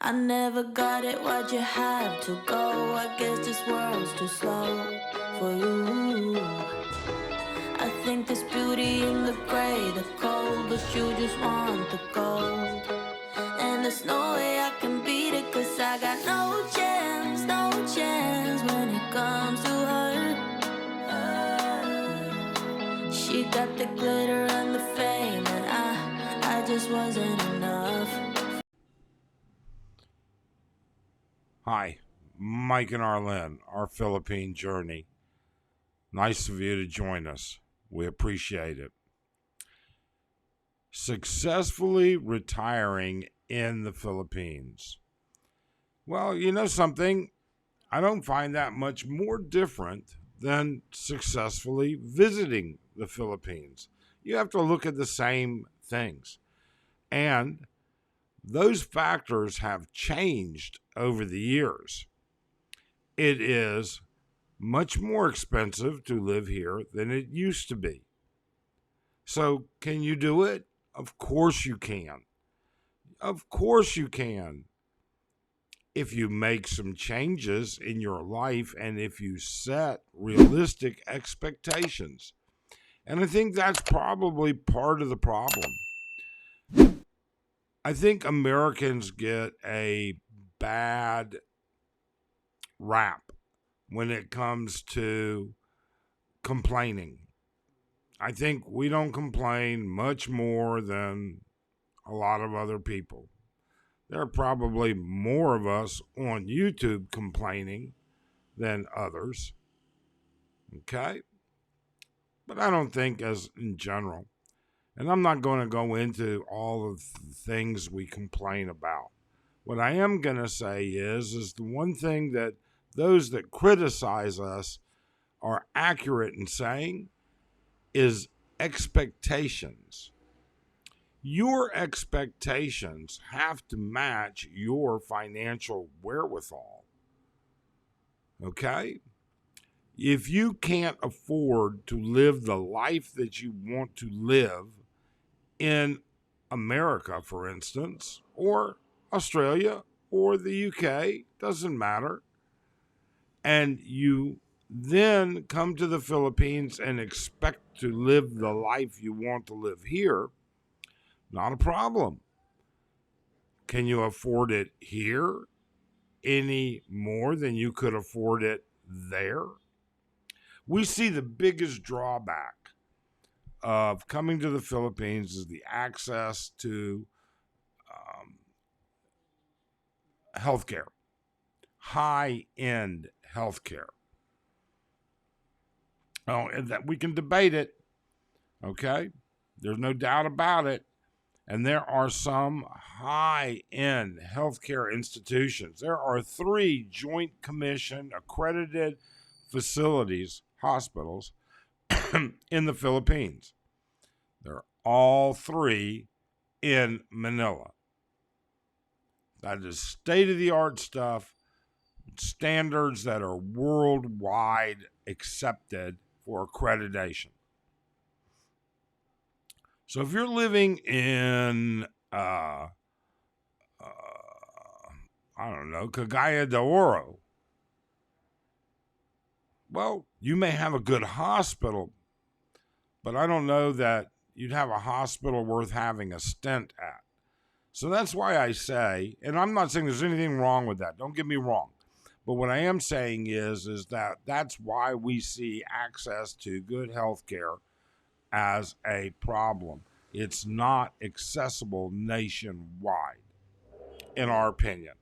I never got it, why'd you have to go? I guess this world's too slow for you. I think there's beauty in the gray, the cold, but you just want the gold. And there's no way I can beat it, 'cause I got no chance, no chance when it comes to her. She got the glitter and the fame, and I just wasn't enough. Hi, Mike and Arlen, our Philippine journey. Nice of you to join us. We appreciate it. Successfully retiring in the Philippines. Well, you know something? I don't find that much more different than successfully visiting the Philippines. You have to look at the same things. And those factors have changed over the years. It is much more expensive to live here than it used to be. So, can you do it? Of course you can. Of course you can. If you make some changes in your life and if you set realistic expectations. And I think that's probably part of the problem. I think Americans get a bad rap when it comes to complaining. I think we don't complain much more than a lot of other people. There are probably more of us on YouTube complaining than others. Okay? But I don't think as in general. And I'm not going to go into all of the things we complain about. What I am going to say is the one thing that those that criticize us are accurate in saying is expectations. Your expectations have to match your financial wherewithal. Okay? If you can't afford to live the life that you want to live in America, for instance, or Australia, or the UK, doesn't matter, and you then come to the Philippines and expect to live the life you want to live here, not a problem. Can you afford it here any more than you could afford it there? We see the biggest drawback of coming to the Philippines is the access to healthcare, high-end healthcare. Oh, and that we can debate it, okay? There's no doubt about it. And there are some high-end healthcare institutions. There are 3 Joint Commission accredited facilities, hospitals, in the Philippines. They're all 3 in Manila. That is state-of-the-art stuff, standards that are worldwide accepted for accreditation. So if you're living in, I don't know, Cagaya de Oro, well, you may have a good hospital, but I don't know that you'd have a hospital worth having a stent at. So that's why I say, and I'm not saying there's anything wrong with that. Don't get me wrong. But what I am saying is that that's why we see access to good health care as a problem. It's not accessible nationwide, in our opinion.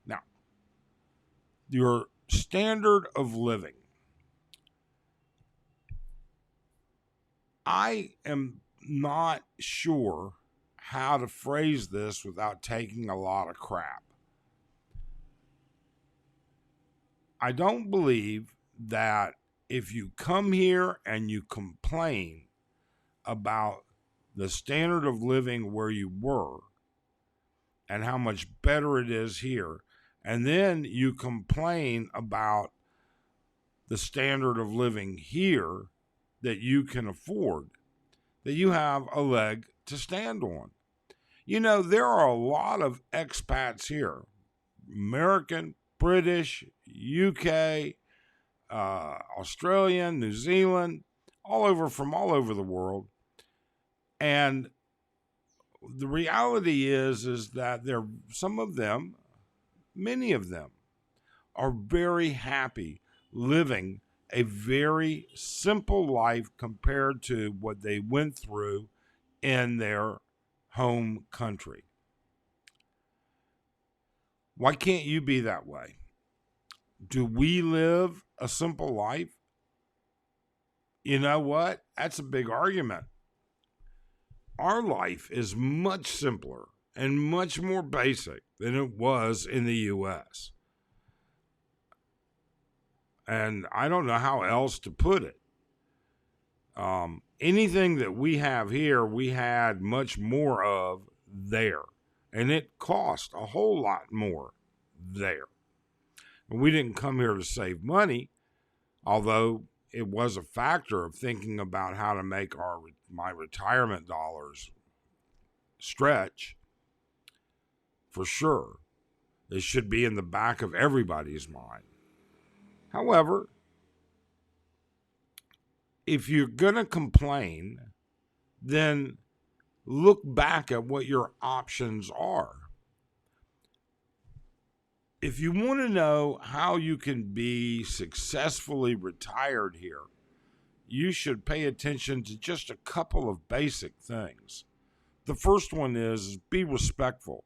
Now, your standard of living. I am not sure how to phrase this without taking a lot of crap. I don't believe that if you come here and you complain about the standard of living where you were and how much better it is here, and then you complain about the standard of living here that you can afford, that you have a leg to stand on. There are a lot of expats here, American, British, UK, Australian, New Zealand, from all over the world. And the reality is that some of them, many of them, are very happy living a very simple life compared to what they went through in their home country. Why can't you be that way? Do we live a simple life? You know what? That's a big argument. Our life is much simpler and much more basic than it was in the U.S. And I don't know how else to put it. Anything that we have here, we had much more of there. And it cost a whole lot more there. And we didn't come here to save money, although it was a factor of thinking about how to make my retirement dollars stretch. For sure. It should be in the back of everybody's mind. However, if you're going to complain, then look back at what your options are. If you want to know how you can be successfully retired here, you should pay attention to just a couple of basic things. The first one is be respectful.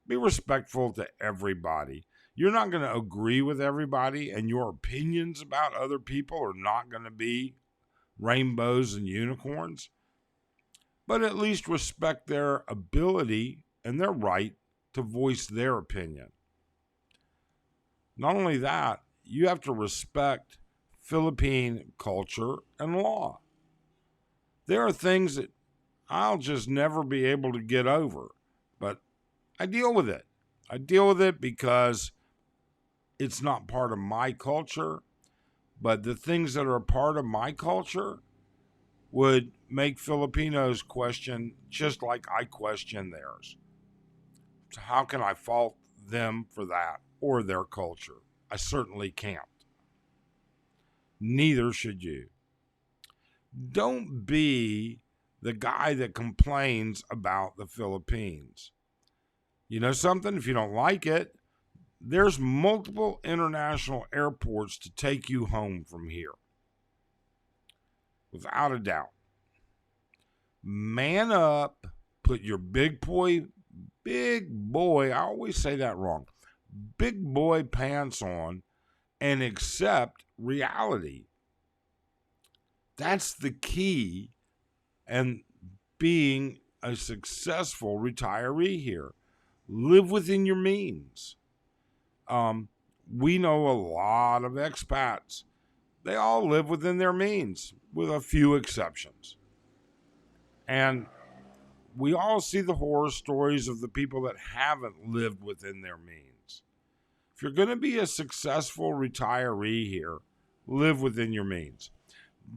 Be respectful to everybody. You're not going to agree with everybody, and your opinions about other people are not going to be rainbows and unicorns. But at least respect their ability and their right to voice their opinion. Not only that, you have to respect Philippine culture and law. There are things that I'll just never be able to get over, but I deal with it. I deal with it because it's not part of my culture, but the things that are a part of my culture would make Filipinos question just like I question theirs. So how can I fault them for that or their culture? I certainly can't. Neither should you. Don't be the guy that complains about the Philippines. You know something? If you don't like it, there's multiple international airports to take you home from here. Without a doubt. Man up, put your big boy, I always say that wrong, big boy pants on, and accept reality. That's the key and being a successful retiree here. Live within your means. We know a lot of expats. They all live within their means, with a few exceptions. And we all see the horror stories of the people that haven't lived within their means. If you're going to be a successful retiree here, live within your means.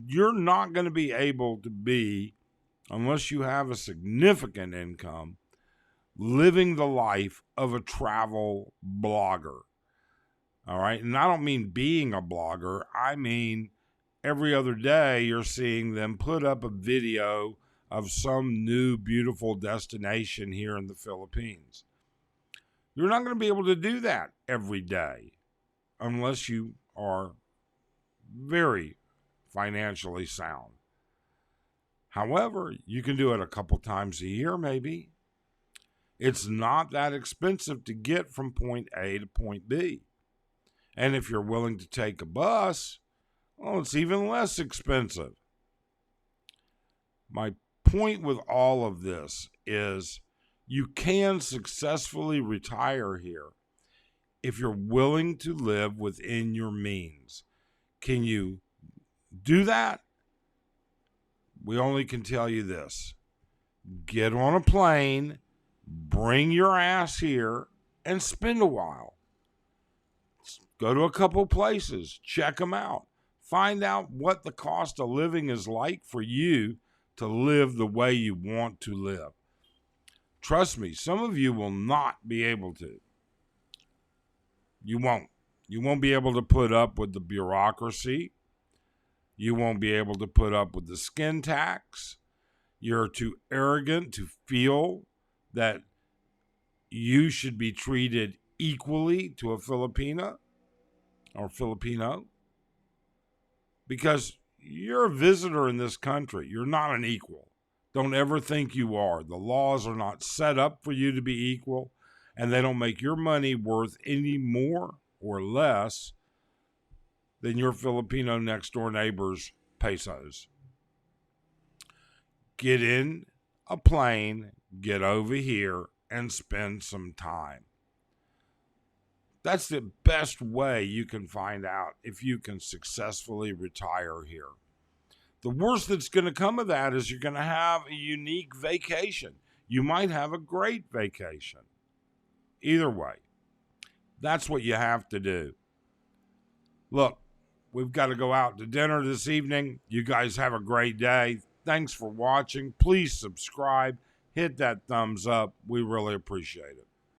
You're not going to be able to be, unless you have a significant income, living the life of a travel blogger. All right? And I don't mean being a blogger. I mean every other day you're seeing them put up a video of some new beautiful destination here in the Philippines. You're not going to be able to do that every day unless you are very financially sound. However, you can do it a couple times a year maybe. It's not that expensive to get from point A to point B. And if you're willing to take a bus, well, it's even less expensive. My point with all of this is you can successfully retire here if you're willing to live within your means. Can you do that? We only can tell you this. Get on a plane, bring your ass here, and spend a while. Go to a couple places, check them out. Find out what the cost of living is like for you to live the way you want to live. Trust me, some of you will not be able to. You won't. You won't be able to put up with the bureaucracy. You won't be able to put up with the skin tax. You're too arrogant to feel that you should be treated equally to a Filipina or Filipino, because you're a visitor in this country. You're not an equal. Don't ever think you are. The laws are not set up for you to be equal, and they don't make your money worth any more or less than your Filipino next door neighbor's pesos. Get in a plane, get over here, and spend some time. That's the best way you can find out if you can successfully retire here. The worst that's going to come of that is you're going to have a unique vacation. You might have a great vacation. Either way, that's what you have to do. Look, we've got to go out to dinner this evening. You guys have a great day. Thanks for watching. Please subscribe. Hit that thumbs up. We really appreciate it.